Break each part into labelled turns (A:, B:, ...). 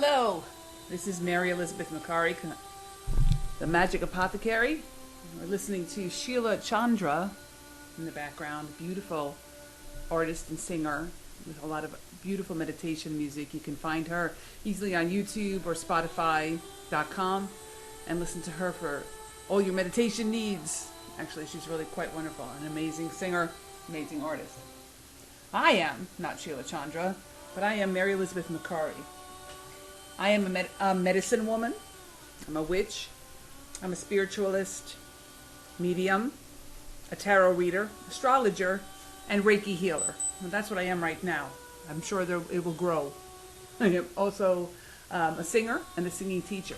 A: Hello, this is Mary Elizabeth McCarry, the Magic Apothecary. We're listening to Sheila Chandra in the background, beautiful artist and singer with a lot of beautiful meditation music. You can find her easily on YouTube or Spotify.com and listen to her for all your meditation needs. Actually, she's really quite wonderful, an amazing singer, amazing artist. I am not Sheila Chandra, but I am Mary Elizabeth McCarry. I am a medicine woman. I'm a witch. I'm a spiritualist, medium, a tarot reader, astrologer, and Reiki healer. And that's what I am right now. I'm sure it will grow. I am also a singer and a singing teacher.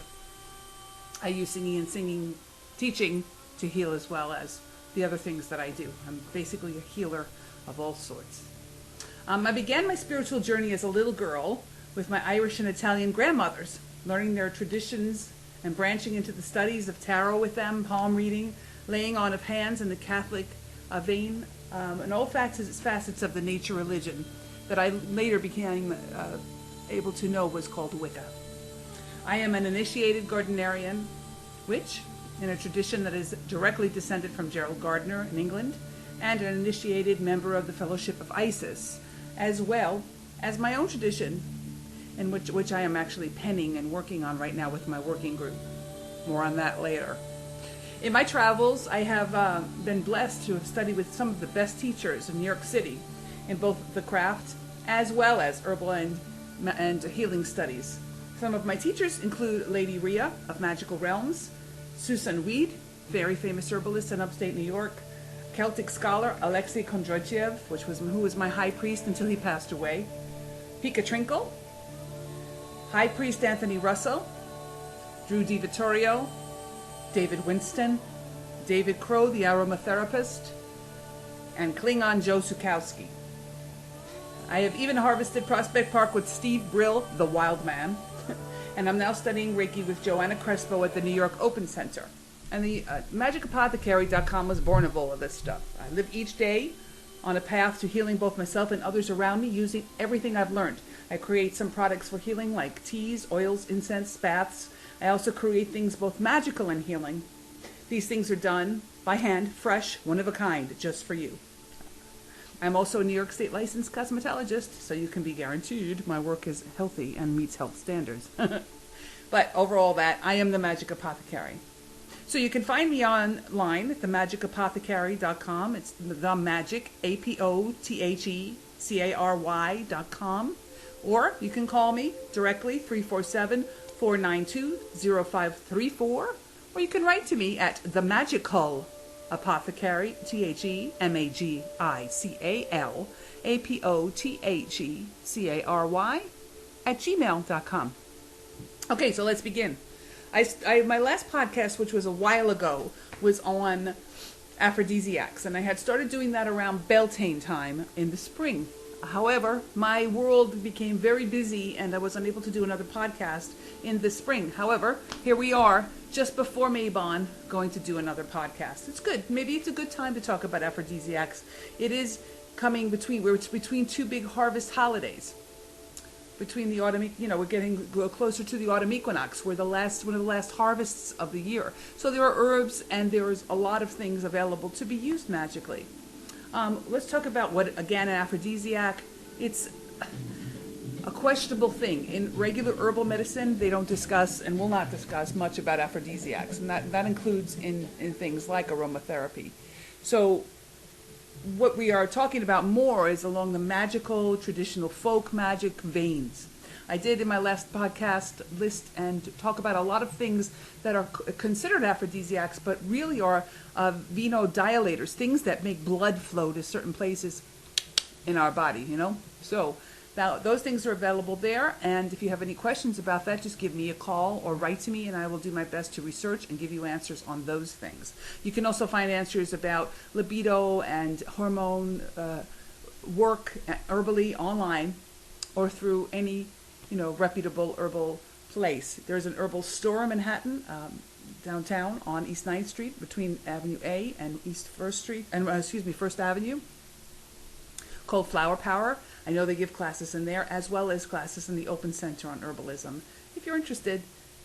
A: I use singing and teaching to heal as well as the other things that I do. I'm basically a healer of all sorts. I began my spiritual journey as a little girl with my Irish and Italian grandmothers, learning their traditions and branching into the studies of tarot with them, palm reading, laying on of hands in the Catholic vein, and all facets of the nature religion that I later became able to know was called Wicca. I am an initiated Gardnerian witch in a tradition that is directly descended from Gerald Gardner in England, and an initiated member of the Fellowship of Isis, as well as my own tradition, in which I am actually penning and working on right now with my working group. More on that later. In my travels, I have been blessed to have studied with some of the best teachers in New York City in both the craft as well as herbal and healing studies. Some of my teachers include Lady Rhea of Magical Realms, Susan Weed, very famous herbalist in upstate New York, Celtic scholar Alexei Kondratiev, who was my high priest until he passed away, Pika Trinkle, High Priest Anthony Russell, Drew DiVittorio, David Winston, David Crow, the aromatherapist, and Klingon Joe Sukowski. I have even harvested Prospect Park with Steve Brill, the wild man, and I'm now studying Reiki with Joanna Crespo at the New York Open Center. And the magicapothecary.com was born of all of this stuff. I live each day on a path to healing both myself and others around me using everything I've learned. I create some products for healing like teas, oils, incense, baths. I also create things both magical and healing. These things are done by hand, fresh, one of a kind, just for you. I'm also a New York State licensed cosmetologist, so you can be guaranteed my work is healthy and meets health standards. But overall I am the Magic Apothecary. So you can find me online at themagicapothecary.com. It's the magic, APOTHECARY.com. Or you can call me directly, 347-492-0534. Or you can write to me at the magickal apothecary, THEMAGICAL, APOTHECARY @gmail.com. Okay, so let's begin. My last podcast, which was a while ago, was on aphrodisiacs, and I had started doing that around Beltane time in the spring. However, my world became very busy and I was unable to do another podcast in the spring. However, here we are, just before Mabon, going to do another podcast. It's good. Maybe it's a good time to talk about aphrodisiacs. It is coming between two big harvest holidays. Between the autumn, we're getting closer to the autumn equinox. We're one of the last harvests of the year. So there are herbs and there's a lot of things available to be used magically. Let's talk about an aphrodisiac. It's a questionable thing. In regular herbal medicine, they don't discuss and will not discuss much about aphrodisiacs. And that includes in things like aromatherapy. So what we are talking about more is along the magical, traditional folk magic veins. I did in my last podcast list and talk about a lot of things that are considered aphrodisiacs, but really are venodilators, things that make blood flow to certain places in our body, So now those things are available there, and if you have any questions about that, just give me a call or write to me, and I will do my best to research and give you answers on those things. You can also find answers about libido and hormone work herbally online or through any reputable herbal place. There's an herbal store in Manhattan, downtown on East 9th Street between Avenue A and First Avenue, called Flower Power. I know they give classes in there as well as classes in the Open Center on Herbalism. If you're interested,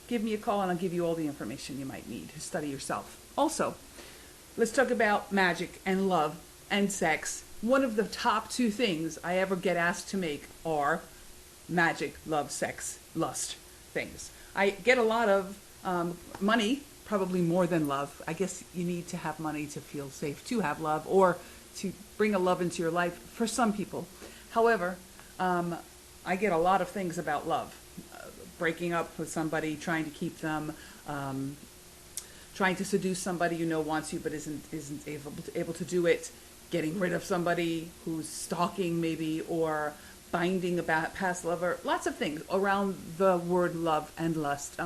A: give me a call and I'll give you all the information you might need to study yourself. Also, let's talk about magic and love and sex. One of the top 2 things I ever get asked to make are magic, love, sex, lust things. I get a lot of money, probably more than love. I guess you need to have money to feel safe to have love or to bring a love into your life for some people. However, I get a lot of things about love. Breaking up with somebody, trying to keep them, trying to seduce somebody you know wants you but isn't able to do it, getting rid of somebody who's stalking maybe, or binding a past lover, lots of things around the word love and lust.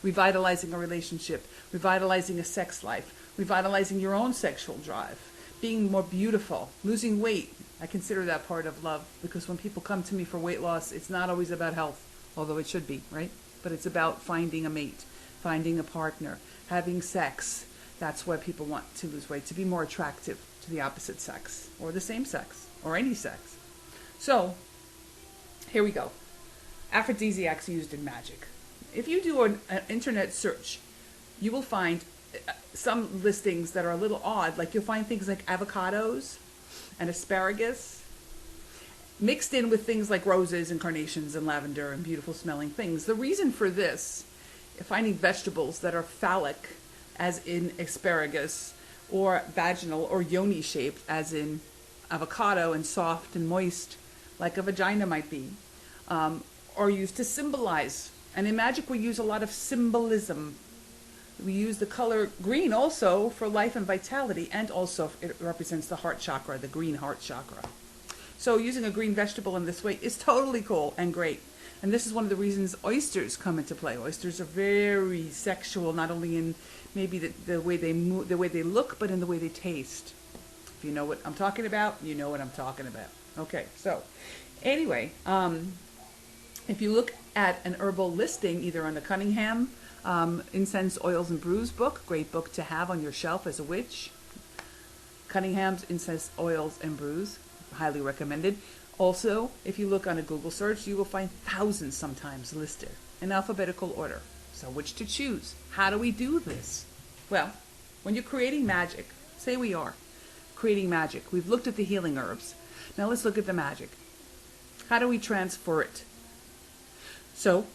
A: Revitalizing a relationship, revitalizing a sex life, revitalizing your own sexual drive, being more beautiful, losing weight. I consider that part of love, because when people come to me for weight loss, it's not always about health, although it should be, right? But it's about finding a mate, finding a partner, having sex. That's why people want to lose weight, to be more attractive to the opposite sex, or the same sex, or any sex. So, here we go. Aphrodisiacs used in magic. If you do an internet search, you will find some listings that are a little odd. Like you'll find things like avocados and asparagus mixed in with things like roses and carnations and lavender and beautiful smelling things. The reason for this, finding vegetables that are phallic, as in asparagus, or vaginal or yoni shaped, as in avocado, and soft and moist, like a vagina might be, are used to symbolize. And in magic, we use a lot of symbolism. We use the color green also for life and vitality, and also it represents the heart chakra, the green heart chakra. So using a green vegetable in this way is totally cool and great. And this is one of the reasons oysters come into play. Oysters are very sexual, not only in maybe the way they move, the way they look, but in the way they taste. If you know what I'm talking about, you know what I'm talking about. Okay, so anyway, if you look at an herbal listing, either on the Cunningham Incense, Oils, and Brews book, great book to have on your shelf as a witch. Cunningham's Incense, Oils, and Brews, highly recommended. Also, if you look on a Google search, you will find thousands sometimes listed in alphabetical order. So which to choose? How do we do this? Well, when you're creating magic, say we are creating magic, we've looked at the healing herbs. Now let's look at the magic. How do we transfer it? So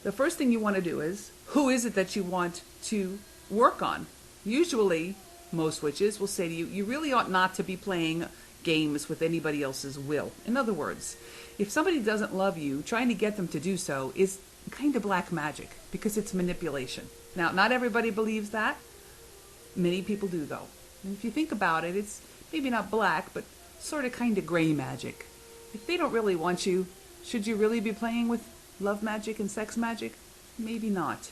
A: the first thing you want to do is, who is it that you want to work on? Usually, most witches will say to you, you really ought not to be playing games with anybody else's will. In other words, if somebody doesn't love you, trying to get them to do so is kind of black magic, because it's manipulation. Now, not everybody believes that. Many people do, though. And if you think about it, it's maybe not black, but sort of kind of gray magic. If they don't really want you, should you really be playing with love magic and sex magic? Maybe not.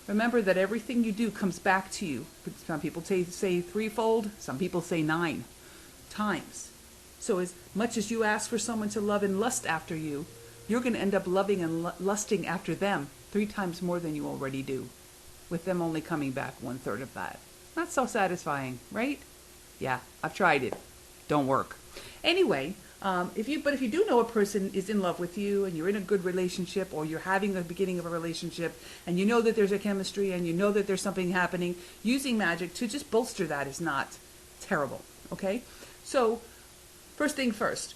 A: Remember that everything you do comes back to you. Some people say threefold, some people say 9 times. So as much as you ask for someone to love and lust after you, you're going to end up loving and lusting after them 3 times more than you already do, with them only coming back 1/3 of that. Not so satisfying, right? Yeah, I've tried it. Don't work. Anyway, if you do know a person is in love with you, and you're in a good relationship, or you're having the beginning of a relationship, and you know that there's a chemistry, and you know that there's something happening, using magic to just bolster that is not terrible, okay? So, first thing first,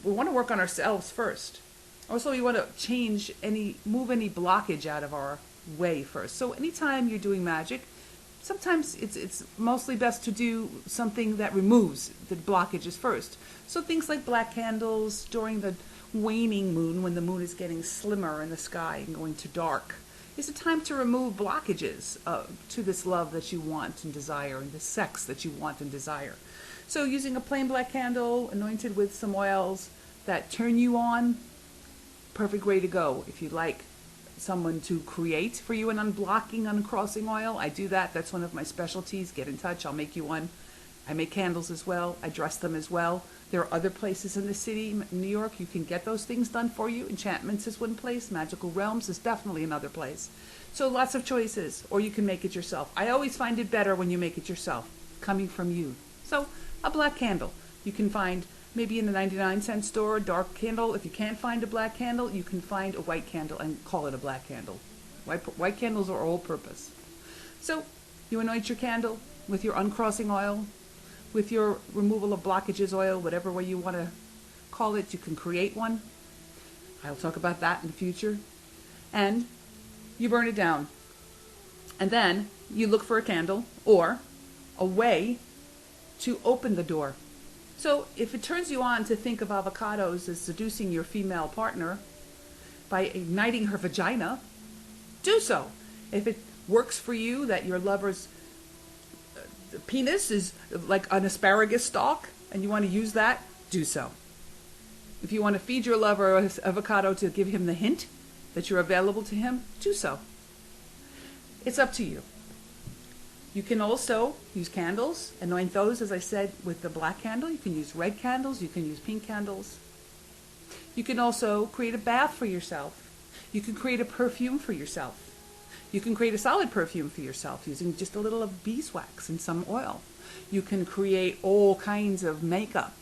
A: we want to work on ourselves first. Also, we want to move any blockage out of our way first. So anytime you're doing magic, sometimes it's mostly best to do something that removes the blockages first. So things like black candles during the waning moon, when the moon is getting slimmer in the sky and going to dark, is a time to remove blockages to this love that you want and desire, and the sex that you want and desire. So using a plain black candle anointed with some oils that turn you on, perfect way to go. If you'd like someone to create for you an unblocking, uncrossing oil, I do that. That's one of my specialties. Get in touch. I'll make you one. I make candles as well. I dress them as well. There are other places in the city, in New York, you can get those things done for you. Enchantments is one place. Magical Realms is definitely another place. So lots of choices, or you can make it yourself. I always find it better when you make it yourself, coming from you. So a black candle. You can find maybe in a 99-cent store, dark candle. If you can't find a black candle, you can find a white candle and call it a black candle. White candles are all purpose. So you anoint your candle with your uncrossing oil, with your removal of blockages oil, whatever way you want to call it. You can create one. I'll talk about that in the future. And you burn it down. And then you look for a candle or a way to open the door. So if it turns you on to think of avocados as seducing your female partner by igniting her vagina, do so. If it works for you that your lover's penis is like an asparagus stalk and you want to use that, do so. If you want to feed your lover an avocado to give him the hint that you're available to him, do so. It's up to you. You can also use candles, anoint those, as I said, with the black candle. You can use red candles, you can use pink candles. You can also create a bath for yourself. You can create a perfume for yourself. You can create a solid perfume for yourself using just a little of beeswax and some oil. You can create all kinds of makeup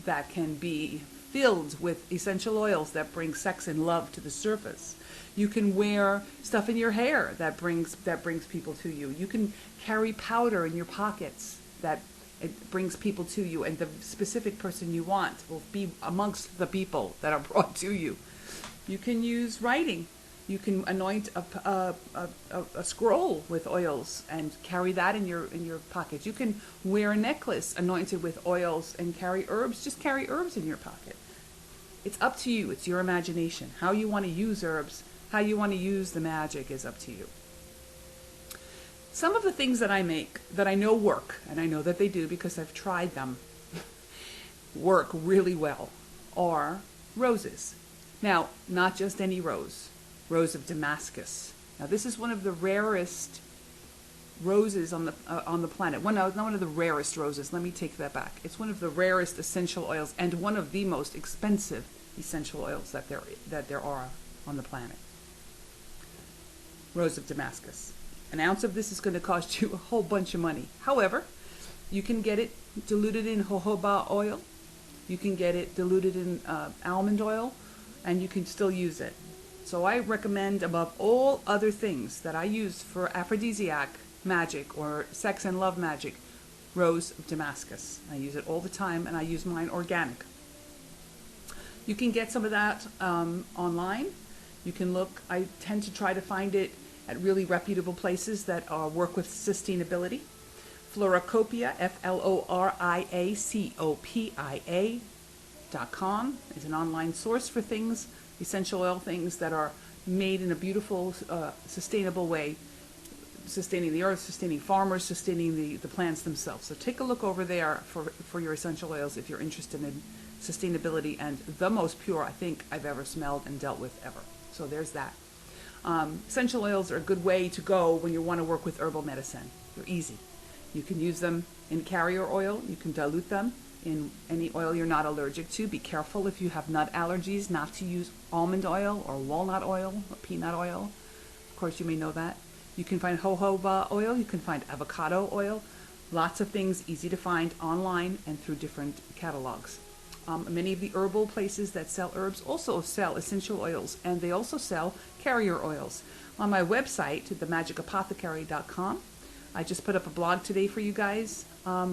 A: that can be filled with essential oils that bring sex and love to the surface. You can wear stuff in your hair that brings people to you. You can carry powder in your pockets that it brings people to you, and the specific person you want will be amongst the people that are brought to you. You can use writing. You can anoint a scroll with oils and carry that in your pocket. You can wear a necklace anointed with oils and carry herbs. Just carry herbs in your pocket. It's up to you. It's your imagination. How you want to use herbs, how you want to use the magic is up to you. Some of the things that I make that I know work, and I know that they do because I've tried them, work really well, are roses. Now, not just any rose. Rose of Damascus. Now, this is one of the rarest roses on the planet. Well, no, not one of the rarest roses. Let me take that back. It's one of the rarest essential oils and one of the most expensive essential oils that there are on the planet. Rose of Damascus. An ounce of this is going to cost you a whole bunch of money. However, you can get it diluted in jojoba oil. You can get it diluted in almond oil, and you can still use it. So I recommend, above all other things that I use for aphrodisiac magic or sex and love magic, Rose of Damascus. I use it all the time, and I use mine organic. You can get some of that online. You can look. I tend to try to find it at really reputable places that work with sustainability. Floracopia, FLORIACOPIA.com is an online source for things, essential oil things that are made in a beautiful, sustainable way, sustaining the earth, sustaining farmers, sustaining the plants themselves. So take a look over there for your essential oils if you're interested in sustainability, and the most pure I think I've ever smelled and dealt with ever. So there's that. Essential oils are a good way to go when you want to work with herbal medicine. They're easy. You can use them in carrier oil. You can dilute them in any oil you're not allergic to. Be careful if you have nut allergies not to use almond oil or walnut oil or peanut oil. Of course, you may know that. You can find jojoba oil. You can find avocado oil. Lots of things easy to find online and through different catalogs. Many of the herbal places that sell herbs also sell essential oils, and they also sell carrier oils. On my website, themagickapothecary.com, I just put up a blog today for you guys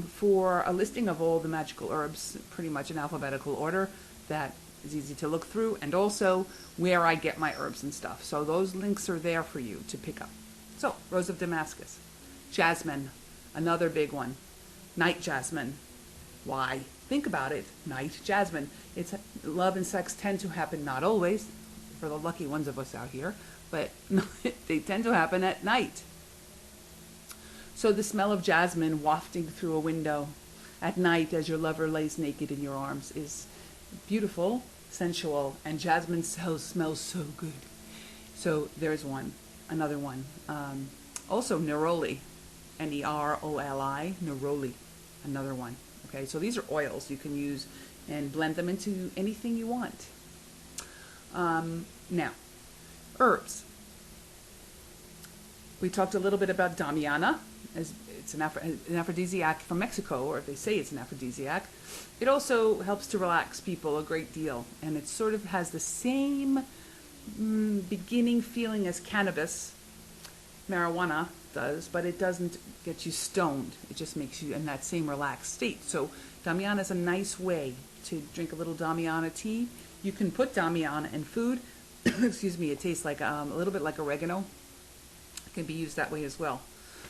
A: for a listing of all the magical herbs, pretty much in alphabetical order, that is easy to look through, and also where I get my herbs and stuff. So those links are there for you to pick up. So, Rose of Damascus. Jasmine, another big one. Night jasmine. Why? Think about it. Night jasmine. It's love and sex tend to happen, not always, for the lucky ones of us out here, but they tend to happen at night. So the smell of jasmine wafting through a window at night as your lover lays naked in your arms is beautiful, sensual, and jasmine smells so good. So there's one. Another one. Also neroli. Neroli. Neroli. Another one. Okay, so these are oils you can use and blend them into anything you want. Now, herbs. We talked a little bit about Damiana. As it's an aphrodisiac from Mexico, or if they say it's an aphrodisiac, it also helps to relax people a great deal. And it sort of has the same beginning feeling as cannabis, marijuana does, but it doesn't get you stoned. It just makes you in that same relaxed state. So Damiana is a nice way to drink a little Damiana tea. You can put Damiana in food. Excuse me, it tastes like a little bit like oregano. It can be used that way as well.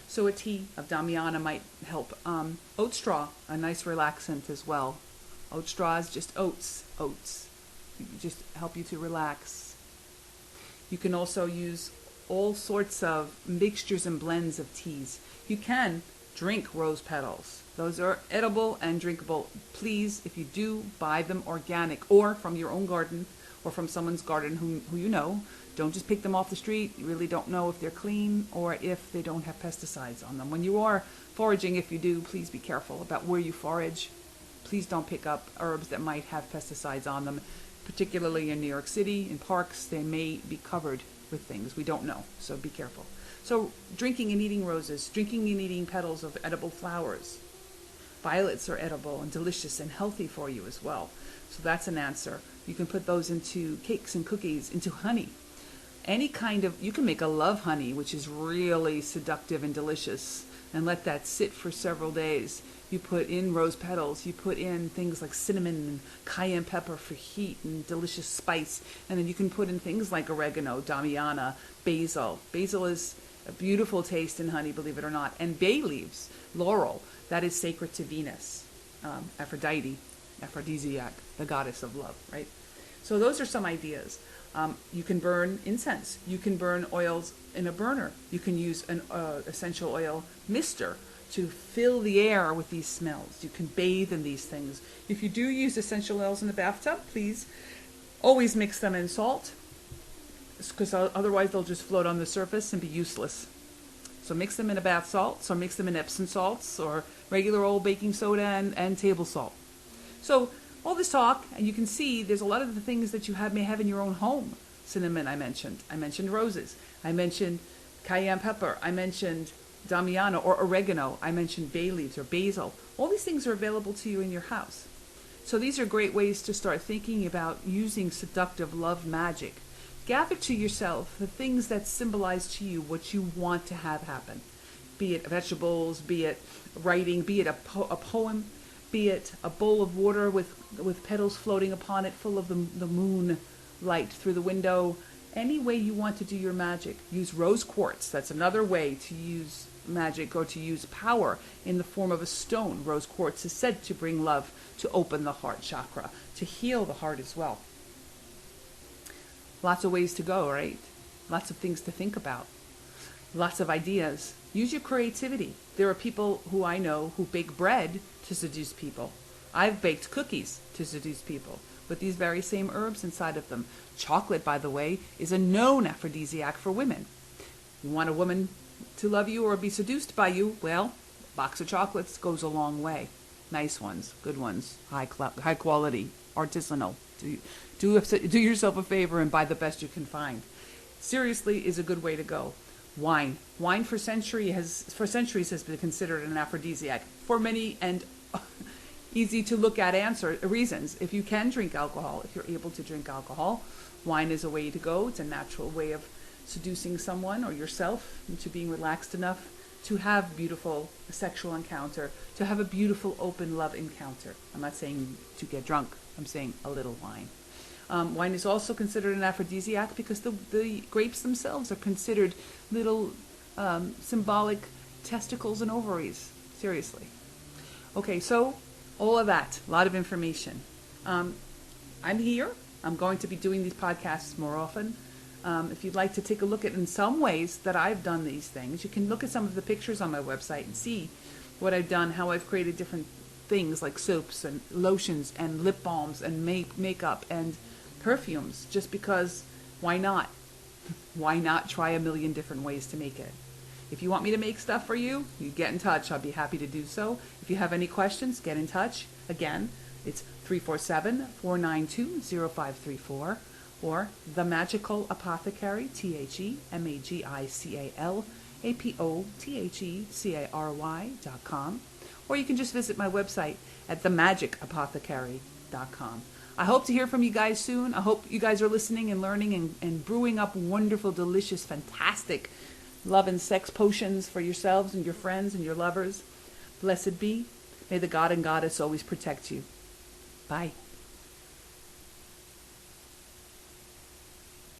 A: So a tea of Damiana might help. Oat straw, a nice relaxant as well. Oat straw is just oats. Just help you to relax. You can also use all sorts of mixtures and blends of teas. You can drink rose petals. Those are edible and drinkable. Please, if you do, buy them organic or from your own garden or from someone's garden who you know. Don't just pick them off the street. You really don't know if they're clean or if they don't have pesticides on them. When you are foraging, if you do, please be careful about where you forage. Please don't pick up herbs that might have pesticides on them. Particularly in New York City, in parks, they may be covered with things we don't know, so be careful. So drinking and eating roses, drinking and eating petals of edible flowers. Violets are edible and delicious and healthy for you as well. So that's an answer. You can put those into cakes and cookies, into honey. Any kind of, you can make a love honey, which is really seductive and delicious, and let that sit for several days. You put in rose petals, you put in things like cinnamon and cayenne pepper for heat and delicious spice, and then you can put in things like oregano, Damiana, basil. Basil is a beautiful taste in honey, believe it or not. And bay leaves, laurel, that is sacred to Venus, Aphrodite, aphrodisiac, the goddess of love, right? So those are some ideas. You can burn incense. You can burn oils in a burner. You can use an essential oil mister to fill the air with these smells. You can bathe in these things. If you do use essential oils in the bathtub, please always mix them in salt, because otherwise they'll just float on the surface and be useless. So mix them in a bath salt, so mix them in Epsom salts or regular old baking soda and table salt. So all this talk, and you can see there's a lot of the things that you may have in your own home. Cinnamon, I mentioned roses, I mentioned cayenne pepper, I mentioned Damiana or oregano, I mentioned bay leaves or basil. All these things are available to you in your house. So these are great ways to start thinking about using seductive love magic. Gather to yourself the things that symbolize to you what you want to have happen. Be it vegetables, be it writing, be it a poem, be it a bowl of water with petals floating upon it full of the moon light through the window. Any way you want to do your magic. Use rose quartz. That's another way to use magic or to use power in the form of a stone. Rose quartz is said to bring love, to open the heart chakra, to heal the heart as well. Lots of ways to go, right? Lots of things to think about. Lots of ideas. Use your creativity. There are people who I know who bake bread to seduce people. I've baked cookies to seduce people with these very same herbs inside of them. Chocolate, by the way, is a known aphrodisiac for women. You want a woman to love you or be seduced by you? Well, a box of chocolates goes a long way. Nice ones, good ones, high quality, artisanal. Do yourself a favor and buy the best you can find. Seriously is a good way to go. Wine for centuries has been considered an aphrodisiac for many and easy to look at reasons. If you can drink alcohol, if you're able to drink alcohol, wine is a way to go. It's a natural way of seducing someone or yourself into being relaxed enough to have beautiful sexual encounter, to have a beautiful open love encounter. I'm not saying to get drunk. I'm saying a little wine. Wine is also considered an aphrodisiac because the grapes themselves are considered little symbolic testicles and ovaries. Seriously. Okay, so all of that, a lot of information. I'm here. I'm going to be doing these podcasts more often. If you'd like to take a look at in some ways that I've done these things, you can look at some of the pictures on my website and see what I've done, how I've created different things like soaps and lotions and lip balms and makeup and perfumes, just because why not? Why not try a million different ways to make it? If you want me to make stuff for you, you get in touch. I'll be happy to do so. If you have any questions, get in touch. Again, it's 347-492-0534 or The Magickal Apothecary, TheMagical, APOTHECARY.com. Or you can just visit my website at themagickapothecary.com. I hope to hear from you guys soon. I hope you guys are listening and learning and brewing up wonderful, delicious, fantastic love and sex potions for yourselves and your friends and your lovers. Blessed be. May the God and Goddess always protect you. Bye.